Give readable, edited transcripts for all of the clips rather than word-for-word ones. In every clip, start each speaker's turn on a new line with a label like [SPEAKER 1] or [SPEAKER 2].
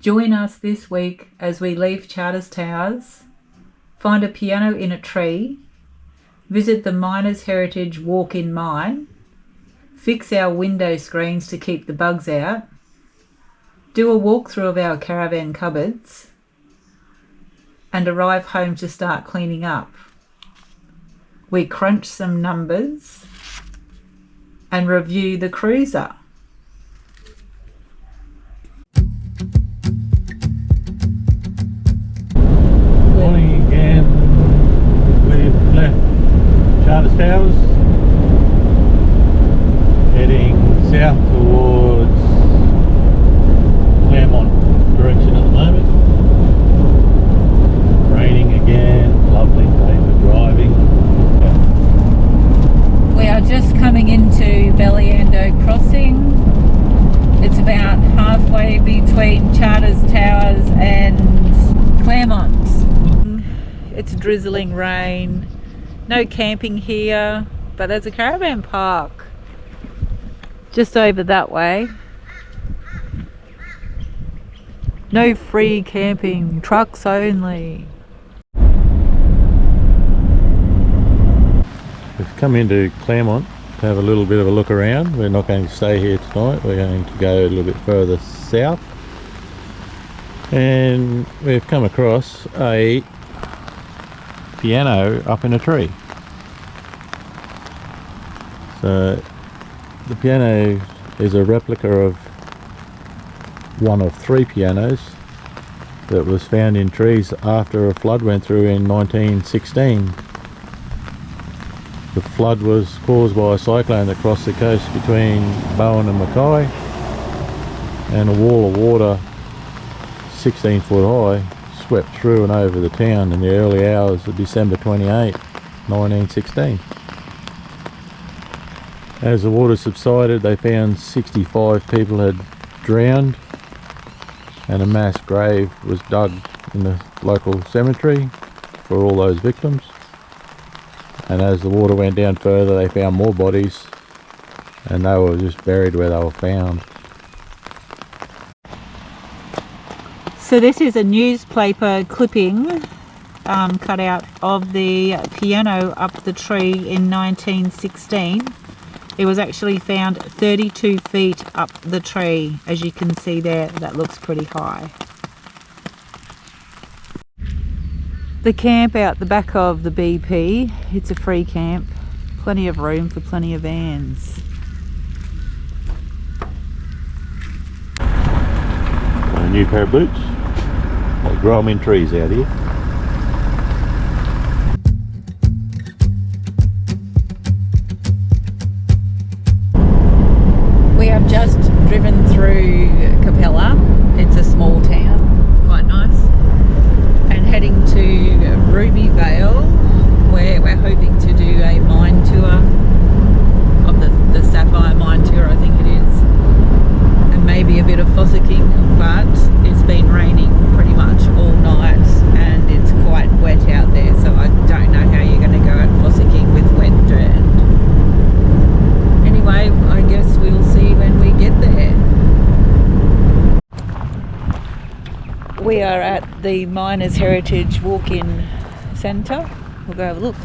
[SPEAKER 1] Join us this week as we leave Charters Towers, find a piano in a tree, visit the Miners' Heritage walk-in mine, fix our window screens to keep the bugs out, do a walkthrough of our caravan cupboards, and arrive home to start cleaning up. We crunch some numbers and review the cruiser.
[SPEAKER 2] Morning again. We've left Charters Towers, heading south towards Clermont direction at the moment. Raining again, lovely day for driving.
[SPEAKER 1] We are just coming into Belliando Crossing. It's about halfway between Charters Towers and Clermont. It's drizzling rain. No camping here, but there's a caravan park just over that way. No free camping, trucks only.
[SPEAKER 2] We've come into Clermont to have a little bit of a look around. We're not going to stay here tonight, we're going to go a little bit further south. And we've come across a piano up in a tree. So the piano is a replica of one of 3 pianos that was found in trees after a flood went through in 1916. The flood was caused by a cyclone that crossed the coast between Bowen and Mackay, and a wall of water 16 foot high swept through and over the town in the early hours of December 28, 1916. As the water subsided, they found 65 people had drowned, and a mass grave was dug in the local cemetery for all those victims. And as the water went down further, they found more bodies, and they were just buried where they were found.
[SPEAKER 1] So this is a newspaper clipping cut out of the piano up the tree in 1916. It was actually found 32 feet up the tree. As you can see there, that looks pretty high. The camp out the back of the BP, it's a free camp. Plenty of room for plenty of vans.
[SPEAKER 2] A new pair of boots. They grow them in trees out here.
[SPEAKER 1] We have just driven through Capella. It's a small town, quite nice. And heading to Rubyvale, where we're hoping to do a mine tour of the Saphire mine tour, I think it is. And maybe a bit of fossicking, but it's been raining pretty much all night and it's quite wet out there, so I don't know how you're going to go out fossicking with wet dirt. Anyway, I guess we'll see when we get there. We are at the Miners' Heritage walk-in centre. We'll go have a look.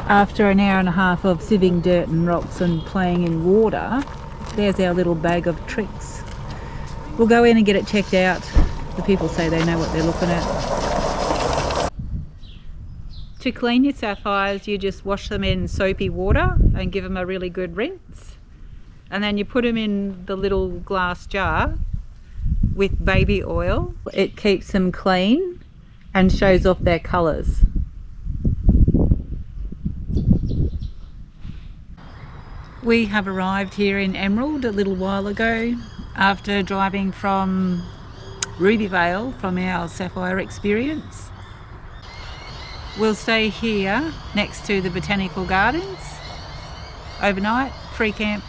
[SPEAKER 1] After an hour and a half of sieving dirt and rocks and playing in water, there's our little bag of tricks. We'll go in and get it checked out. The people say they know what they're looking at. to clean your sapphires, you just wash them in soapy water and give them a really good rinse. And then you put them in the little glass jar with baby oil. It keeps them clean and shows off their colours. We have arrived here in Emerald a little while ago after driving from Rubyvale from our Saphire experience. We'll stay here next to the Botanical Gardens overnight, free camp,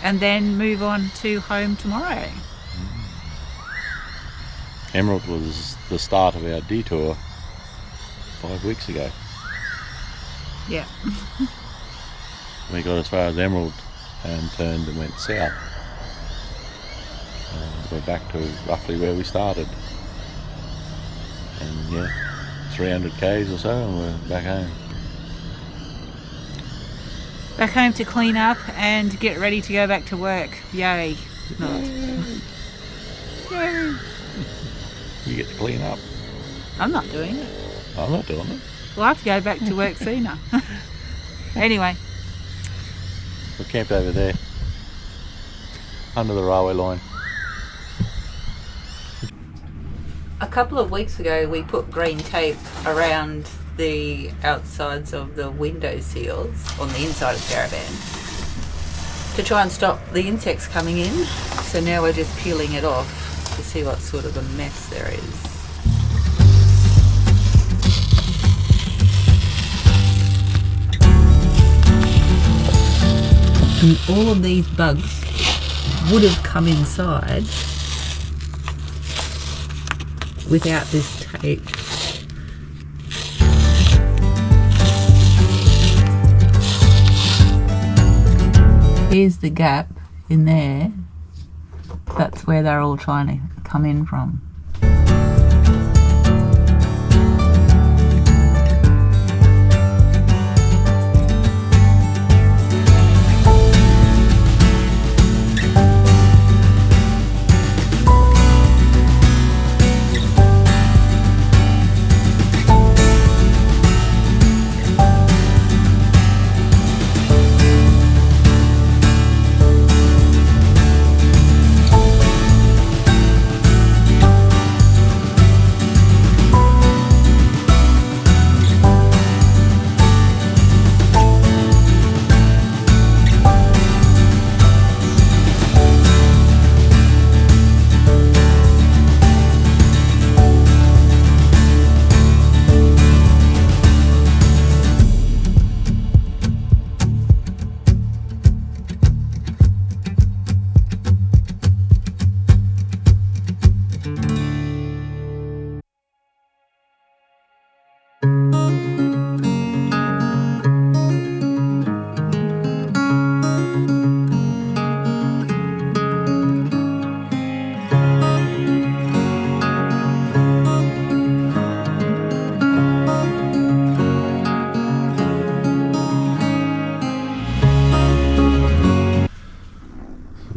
[SPEAKER 1] and then move on to home tomorrow.
[SPEAKER 2] Emerald was the start of our detour 5 weeks ago.
[SPEAKER 1] Yeah.
[SPEAKER 2] We got as far as Emerald and turned and went south. We're back to roughly where we started. And yeah, 300 k's or so and we're back home.
[SPEAKER 1] Back home to clean up and get ready to go back to work. Yay. Not. Yay.
[SPEAKER 2] You get to clean up.
[SPEAKER 1] I'm not doing it.
[SPEAKER 2] I'm not doing it.
[SPEAKER 1] We'll have to go back to work sooner. Anyway.
[SPEAKER 2] We're camped over there, under the railway line.
[SPEAKER 1] A couple of weeks ago we put green tape around the outsides of the window seals on the inside of the caravan to try and stop the insects coming in. So now we're just peeling it off to see what sort of a mess there is. And all of these bugs would have come inside without this tape. Here's the gap in there. That's where they're all trying to come in from.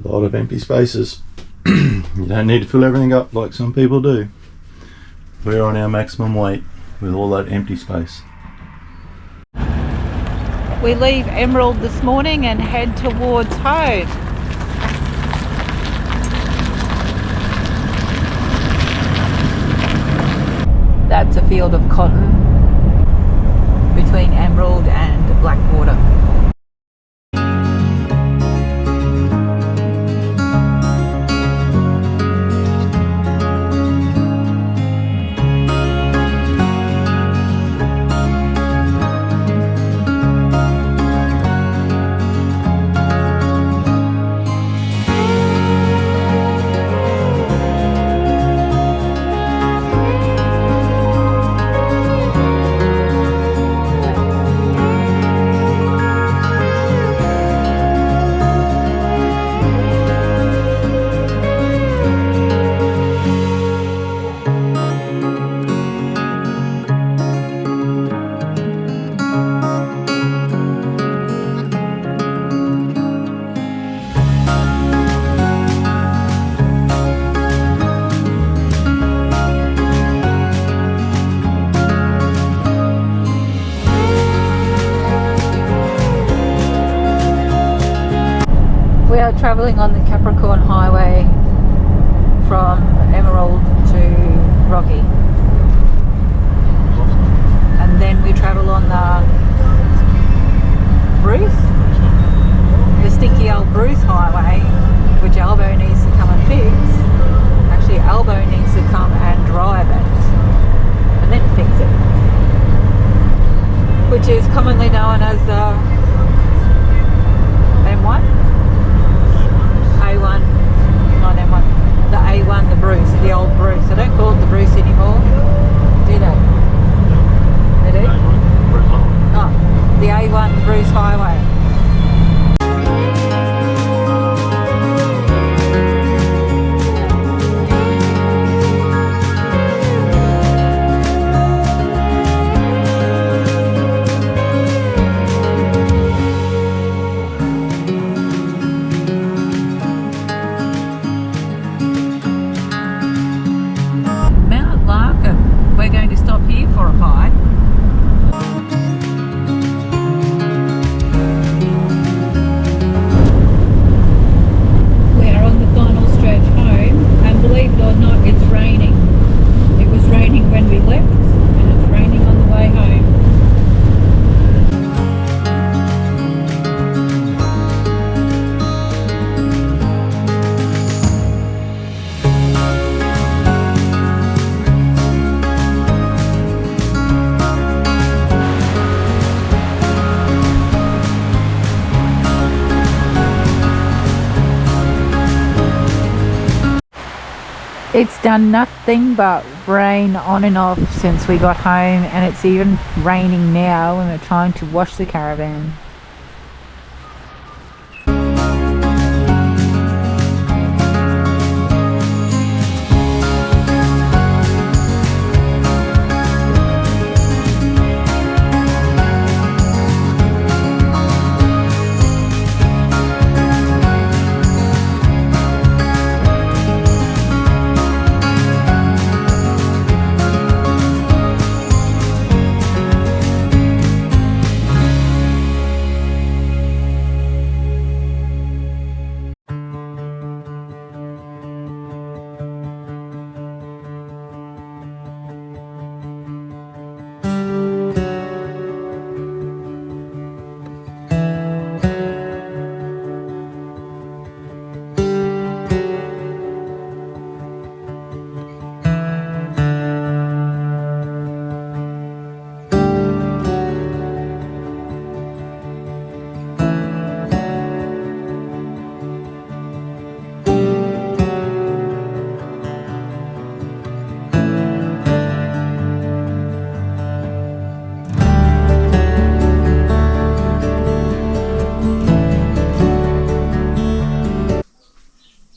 [SPEAKER 2] A lot of empty spaces. You don't need to fill everything up like some people do. We're on our maximum weight with all that empty space.
[SPEAKER 1] We leave Emerald this morning and head towards home. That's a field of cotton between Emerald and Blackwater. are travelling on the Capricorn Highway from Emerald to Rocky, and then we travel on the Bruce, the stinky old Bruce Highway, which Albo needs to come and fix. Actually, Albo needs to come and drive it and then fix it, which is commonly known as the M1, A1, not M1, the A1, the Bruce, the old Bruce. They don't call it the Bruce anymore, do they? They do? Oh, the A1, the Bruce Highway. We're going to stop here for a hike. We are on the final stretch home, and believe it or not, it's raining. It was raining when we left, and it's raining on the way home. It's done nothing but rain on and off since we got home, and it's even raining now when we're trying to wash the caravan.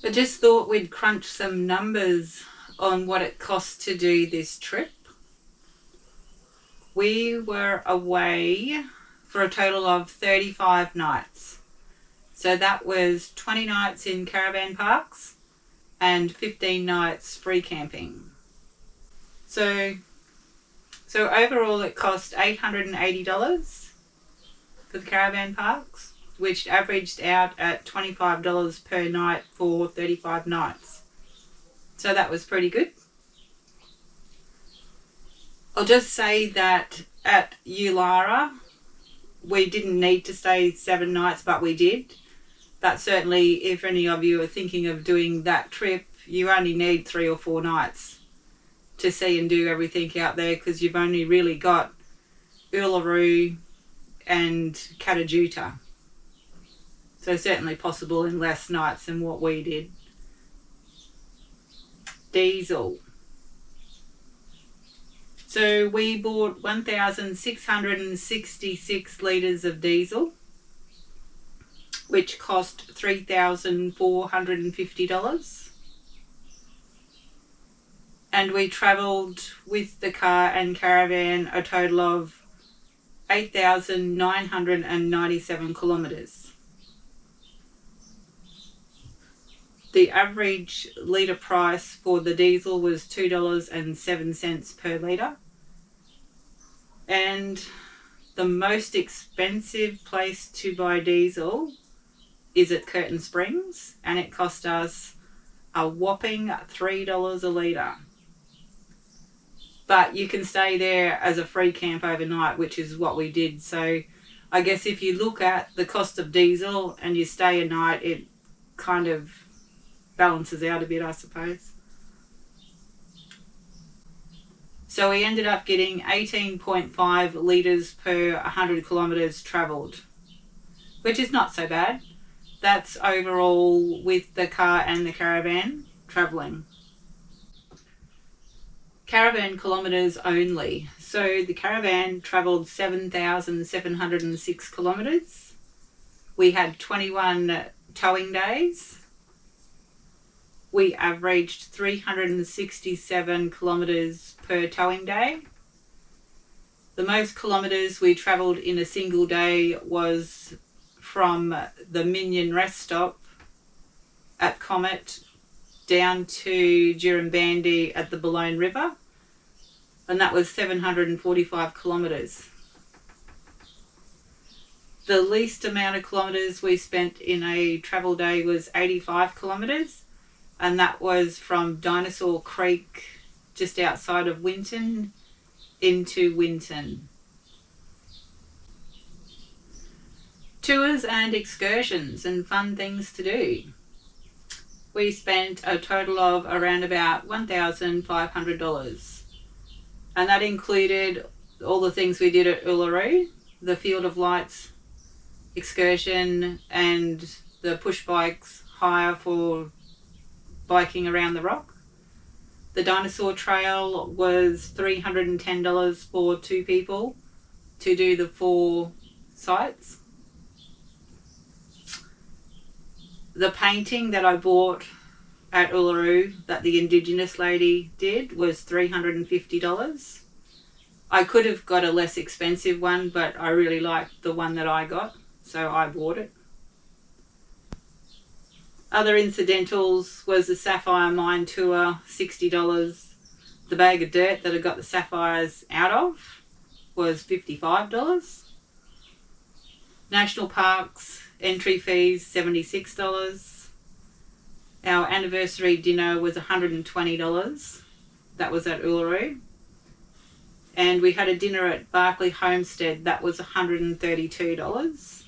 [SPEAKER 1] I just thought we'd crunch some numbers on what it costs to do this trip. We were away for a total of 35 nights. So that was 20 nights in caravan parks and 15 nights free camping. So overall it cost $880 for the caravan parks, which averaged out at $25 per night for 35 nights. So that was pretty good. I'll just say that at Ulara, we didn't need to stay 7 nights, but we did. But certainly, if any of you are thinking of doing that trip, you only need 3 or 4 nights to see and do everything out there, because you've only really got Uluru and Katajuta. So certainly possible in less nights than what we did. Diesel. So we bought 1,666 litres of diesel, which cost $3,450. And we travelled with the car and caravan a total of 8,997 kilometres. The average litre price for the diesel was $2.07 per litre. And the most expensive place to buy diesel is at Curtin Springs, and it cost us a whopping $3 a litre. But you can stay there as a free camp overnight, which is what we did. So I guess if you look at the cost of diesel and you stay a night, it kind of balances out a bit, I suppose. So we ended up getting 18.5 litres per 100 kilometres travelled, which is not so bad. That's overall with the car and the caravan travelling. Caravan kilometres only. So the caravan travelled 7,706 kilometres. We had 21 towing days. We averaged 367 kilometres per towing day. The most kilometres we travelled in a single day was from the Minion rest stop at Comet down to Jirrambandi at the Boulogne River, and that was 745 kilometres. The least amount of kilometres we spent in a travel day was 85 kilometres, and that was from Dinosaur Creek just outside of Winton into Winton. Tours and excursions and fun things to do. We spent a total of around about $1,500, and that included all the things we did at Uluru, the Field of Lights excursion and the push bikes hire for biking around the rock. The Dinosaur Trail was $310 for 2 people to do the 4 sites. The painting that I bought at Uluru that the Indigenous lady did was $350. I could have got a less expensive one, but I really liked the one that I got, so I bought it. Other incidentals was the Saphire mine tour, $60. The bag of dirt that I got the sapphires out of was $55. National parks entry fees, $76. Our anniversary dinner was $120. That was at Uluru. And we had a dinner at Barclay Homestead. That was $132.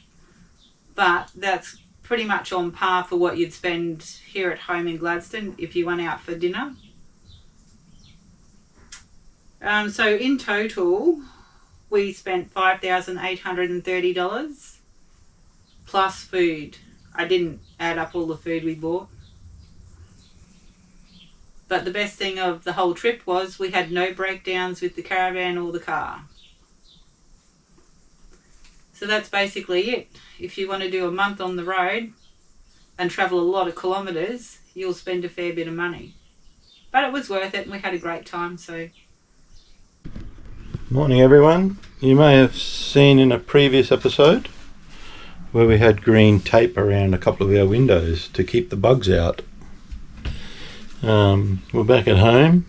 [SPEAKER 1] But that's pretty much on par for what you'd spend here at home in Gladstone if you went out for dinner. So in total, we spent $5,830 plus food. I didn't add up all the food we bought. But the best thing of the whole trip was we had no breakdowns with the caravan or the car. So that's basically it. If you want to do a month on the road and travel a lot of kilometres, you'll spend a fair bit of money. But it was worth it and we had a great time. So.
[SPEAKER 2] Morning everyone. You may have seen in a previous episode where we had green tape around a couple of our windows to keep the bugs out. We're back at home.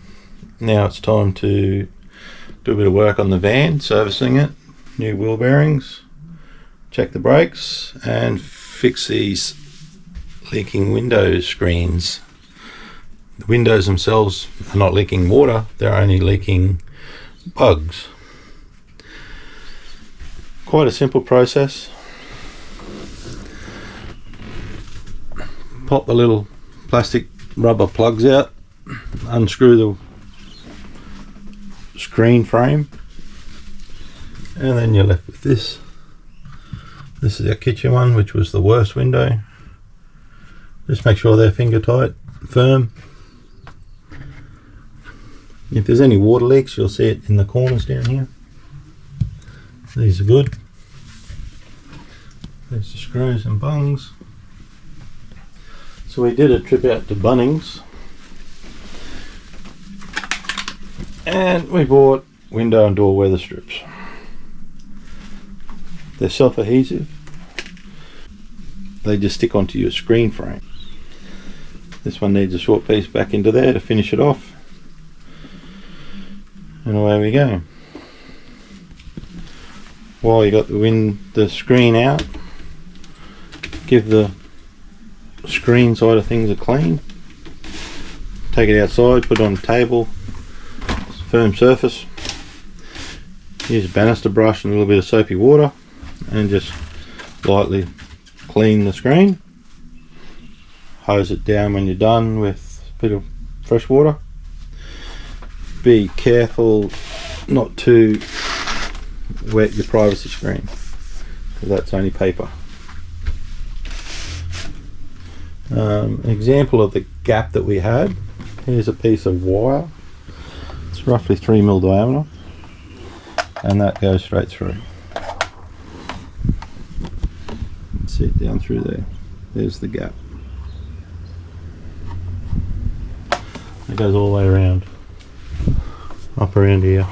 [SPEAKER 2] Now it's time to do a bit of work on the van, servicing it, new wheel bearings, check the brakes and fix these leaking window screens. The windows themselves are not leaking water, they're only leaking bugs. Quite a simple process. Pop the little plastic rubber plugs out, unscrew the screen frame, and then you're left with this. This is our kitchen one, which was the worst window. Just make sure they're finger tight, firm. If there's any water leaks, you'll see it in the corners down here. These are good. There's the screws and bungs. So we did a trip out to Bunnings and we bought window and door weather strips. They're self-adhesive. They just stick onto your screen frame. This one needs a short piece back into there to finish it off. And away we go. While you got the screen out, give the screen side of things are clean. Take it outside, put it on a table, firm surface. Use a banister brush and a little bit of soapy water and just lightly clean the screen. Hose it down when you're done with a bit of fresh water. Be careful not to wet your privacy screen, because that's only paper. An example of the gap that we had, here's a piece of wire. It's roughly 3mm diameter, and that goes straight through. See it down through there. There's the gap. It goes all the way around, up around here.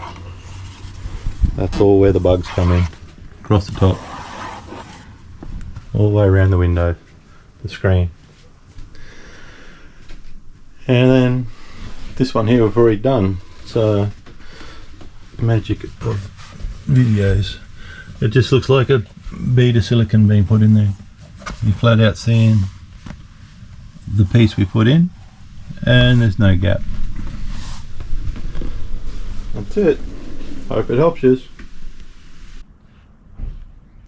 [SPEAKER 2] That's all where the bugs come in, across the top, all the way around the window, the screen. And then this one here we've already done. So magic of videos. It just looks like a bead of silicone being put in there. You flat out seeing the piece we put in, and there's no gap. That's it. Hope it helps you.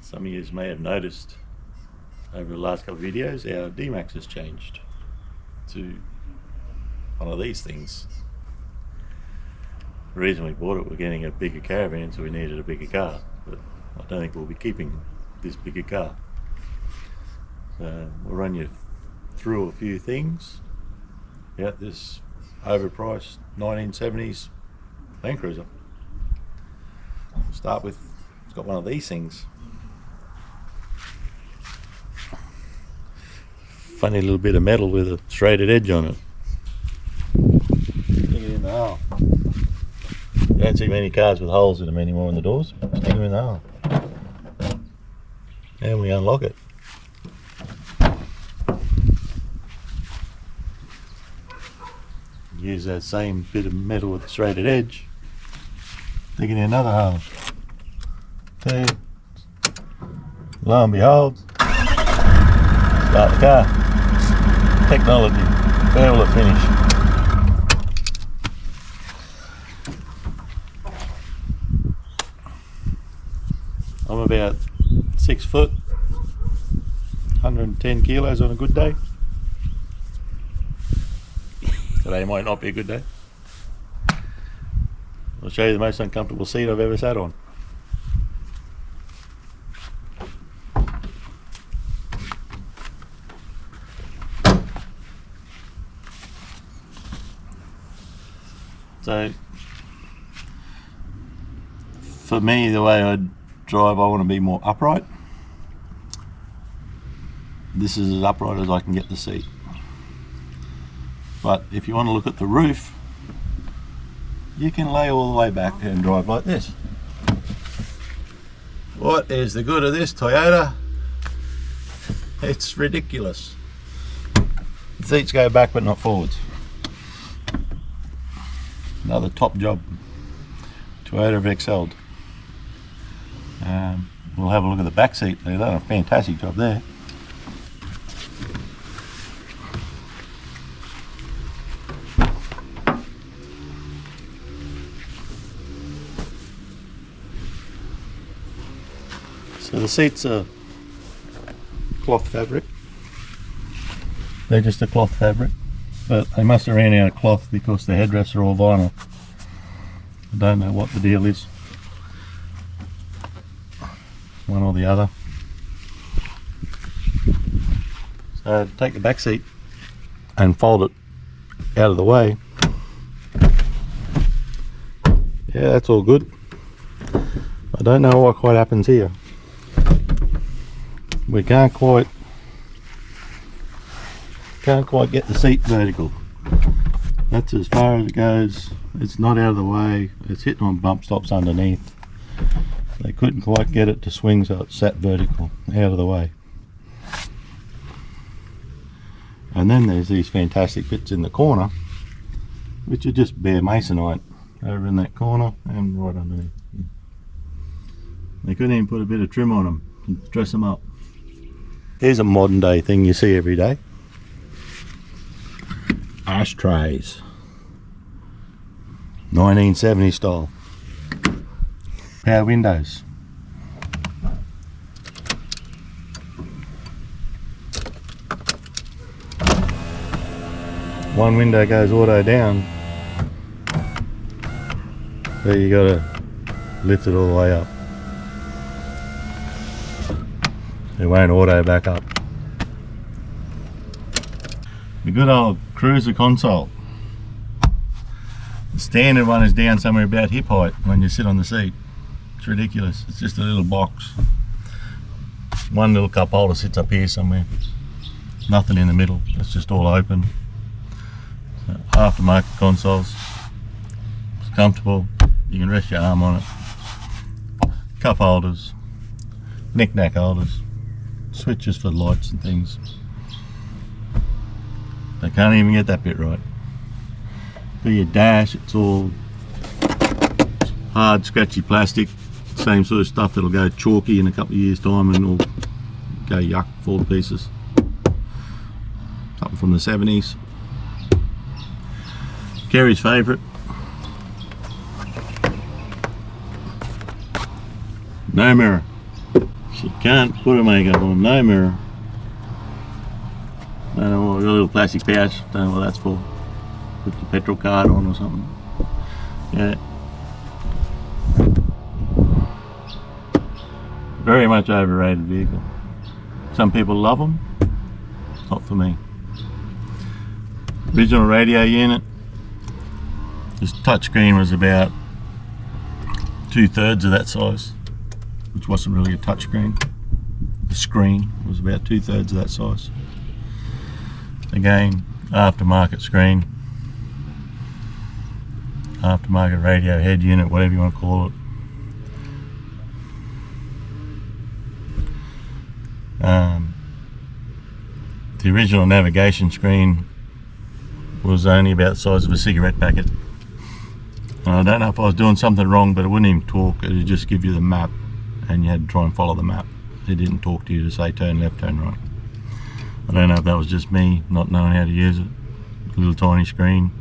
[SPEAKER 2] Some of you may have noticed over the last couple of videos our D-Max has changed to one of these things. The reason we bought it, we're getting a bigger caravan, so we needed a bigger car, but I don't think we'll be keeping this bigger car. So we'll run you through a few things about this overpriced 1970s Land Cruiser. We'll start with, it's got one of these things. Funny little bit of metal with a serrated edge on it. Stick it in the hole. You don't see many cars with holes in them anymore in the doors. Stick them in the hole. And we unlock it. Use that same bit of metal with the serrated edge. Stick it in another hole. Two. Lo and behold, start the car. Technology. Where will it finish? I'm about 6 foot, 110 kilos on a good day. Today might not be a good day. I'll show you the most uncomfortable seat I've ever sat on. So, for me, the way I drive, I want to be more upright. This is as upright as I can get the seat. But if you want to look at the roof, you can lay all the way back and drive like this. What is the good of this, Toyota? It's ridiculous. The seats go back but not forwards. Another top job. Toyota have excelled. We'll have a look at the back seat. They've done a fantastic job there. So the seats are cloth fabric. They're just a cloth fabric, but they must have ran out of cloth because the headrests are all vinyl. I don't know what the deal is. One or the other. So take the back seat and fold it out of the way. Yeah, that's all good. I don't know what quite happens here. We can't quite get the seat vertical. That's as far as it goes. It's not out of the way. It's hitting on bump stops underneath. They couldn't quite get it to swing so it sat vertical, out of the way. And then there's these fantastic bits in the corner, which are just bare masonite over in that corner and right underneath. They couldn't even put a bit of trim on them and dress them up. Here's a modern day thing you see every day.
[SPEAKER 3] ashtrays. 1970 style. Power windows. One window goes auto down, so you gotta lift it all the way up. It won't auto back up. The good old cruiser console. The standard one is down somewhere about hip height when you sit on the seat. It's ridiculous. It's just a little box. One little cup holder sits up here somewhere. Nothing in the middle. It's just all open. So aftermarket consoles. It's comfortable. You can rest your arm on it. Cup holders. Knick-knack holders. Switches for lights and things. They can't even get that bit right. For your dash, it's all hard, scratchy plastic. Same sort of stuff that'll go chalky in a couple of years' time and it'll go yuck, fall to pieces. Something from the 70s. Kerry's favourite. No mirror. She can't put her makeup on, no mirror. Don't know what, a little plastic pouch, don't know what that's for. Put the petrol card on or something. Yeah. Very much overrated vehicle. Some people love them, not for me. Original radio unit. This touchscreen was about 2/3 of that size, which wasn't really a touchscreen. The screen was about 2/3 of that size. Again, aftermarket screen, aftermarket radio head unit, whatever you want to call it. The original navigation screen was only about the size of a cigarette packet. And I don't know if I was doing something wrong, but it wouldn't even talk. It would just give you the map and you had to try and follow the map. It didn't talk to you to say turn left, turn right. I don't know if that was just me not knowing how to use it. A little tiny screen.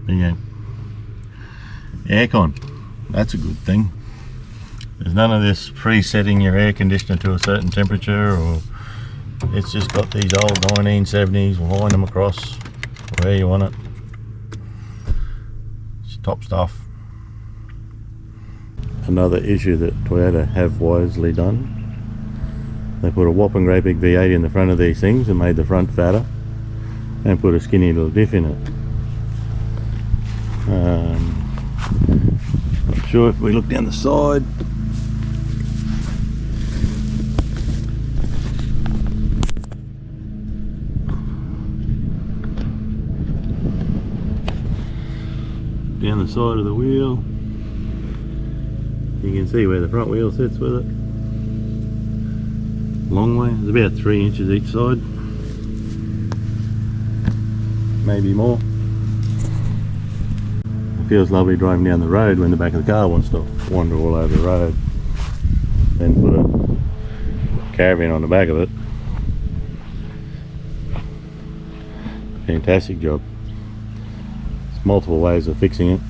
[SPEAKER 3] But yeah. Aircon. That's a good thing. There's none of this presetting your air conditioner to a certain temperature, or it's just got these old 1970s, wind them across where you want it. It's top stuff. Another issue that Toyota have wisely done. They put a whopping great big V8 in the front of these things and made the front fatter and put a skinny little diff in it. Not sure if we look down the side. Down the side of the wheel, you can see where the front wheel sits with it. Long way, it's about 3 inches each side, maybe more. It feels lovely driving down the road when the back of the car wants to wander all over the road. Then put a caravan on the back of it. Fantastic job. There's multiple ways of fixing it.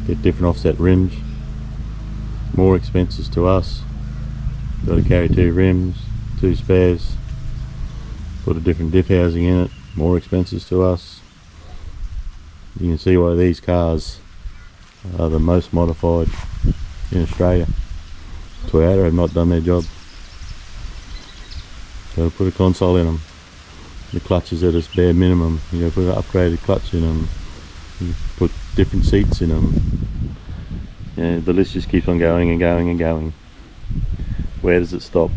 [SPEAKER 3] Get different offset rims. More expenses to us. Got to carry 2 rims, 2 spares. Put a different diff housing in it. More expenses to us. You can see why these cars are the most modified in Australia. Toyota have not done their job. Got to put a console in them. The clutches at its bare minimum. You got to put an upgraded clutch in them. You put different seats in them. Yeah, the list just keeps on going and going and going. Where does it stop?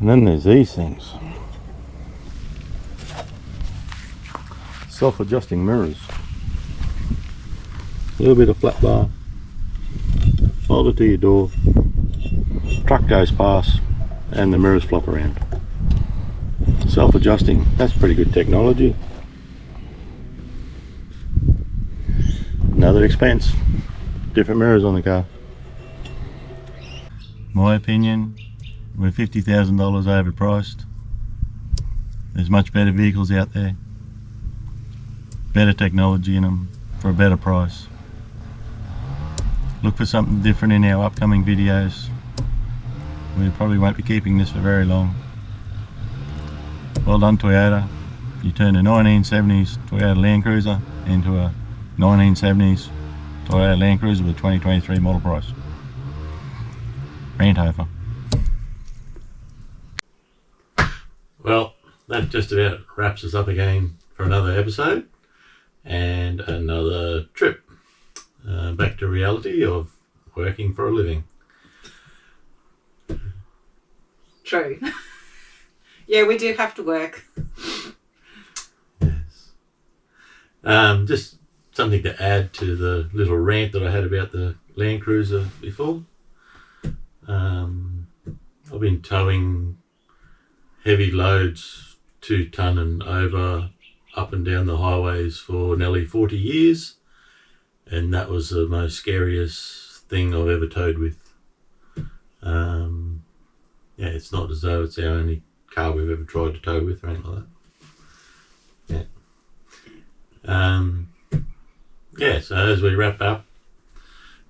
[SPEAKER 3] And then there's these things. Self-adjusting mirrors. A little bit of flat bar. Hold it to your door. Truck goes past and the mirrors flop around. Self-adjusting. That's pretty good technology. Another expense. Different mirrors on the car. My opinion, we're $50,000 overpriced. There's much better vehicles out there. better technology in them for a better price. Look for something different in our upcoming videos. We probably won't be keeping this for very long. Well done, Toyota. You turned a 1970s Toyota Land Cruiser into a 1970s Toyota Land Cruiser with a 2023 model price. Rant over. Well, that just about wraps us up again for another episode and another trip back to reality of working for a living.
[SPEAKER 1] True. Yeah, we do have to work.
[SPEAKER 3] Yes. Just something to add to the little rant that I had about the Land Cruiser before. I've been towing heavy loads, 2 ton and over, up and down the highways for nearly 40 years, and that was the most scariest thing I've ever towed with. Yeah, it's not as though it's our only car we've ever tried to tow with or anything like that. Yeah. So as we wrap up,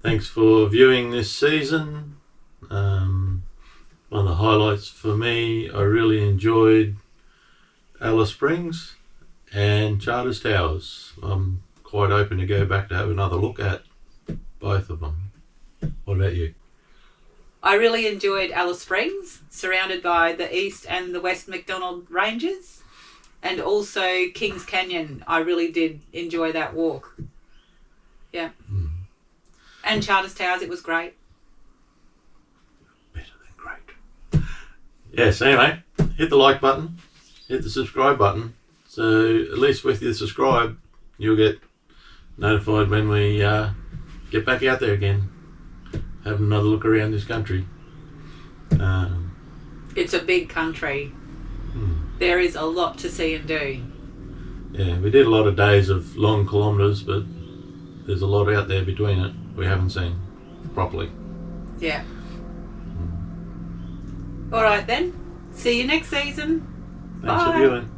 [SPEAKER 3] thanks for viewing this season. One of the highlights for me, I really enjoyed Alice Springs and Charters Towers. I'm quite open to go back to have another look at both of them. What about you?
[SPEAKER 1] I really enjoyed Alice Springs, surrounded by the East and the West McDonald Ranges, and also Kings Canyon. I really did enjoy that walk. Yeah. And Charters Towers, it was great.
[SPEAKER 3] Better than great. Yes, anyway, hit the like button, hit the subscribe button, so at least with your subscribe, you'll get notified when we get back out there again, have another look around this country.
[SPEAKER 1] It's a big country. There is a lot to see and do.
[SPEAKER 3] Yeah, we did a lot of days of long kilometres, but there's a lot out there between it we haven't seen properly.
[SPEAKER 1] Yeah. All right then. See you next season.
[SPEAKER 3] Thanks
[SPEAKER 1] Bye.
[SPEAKER 3] for viewing.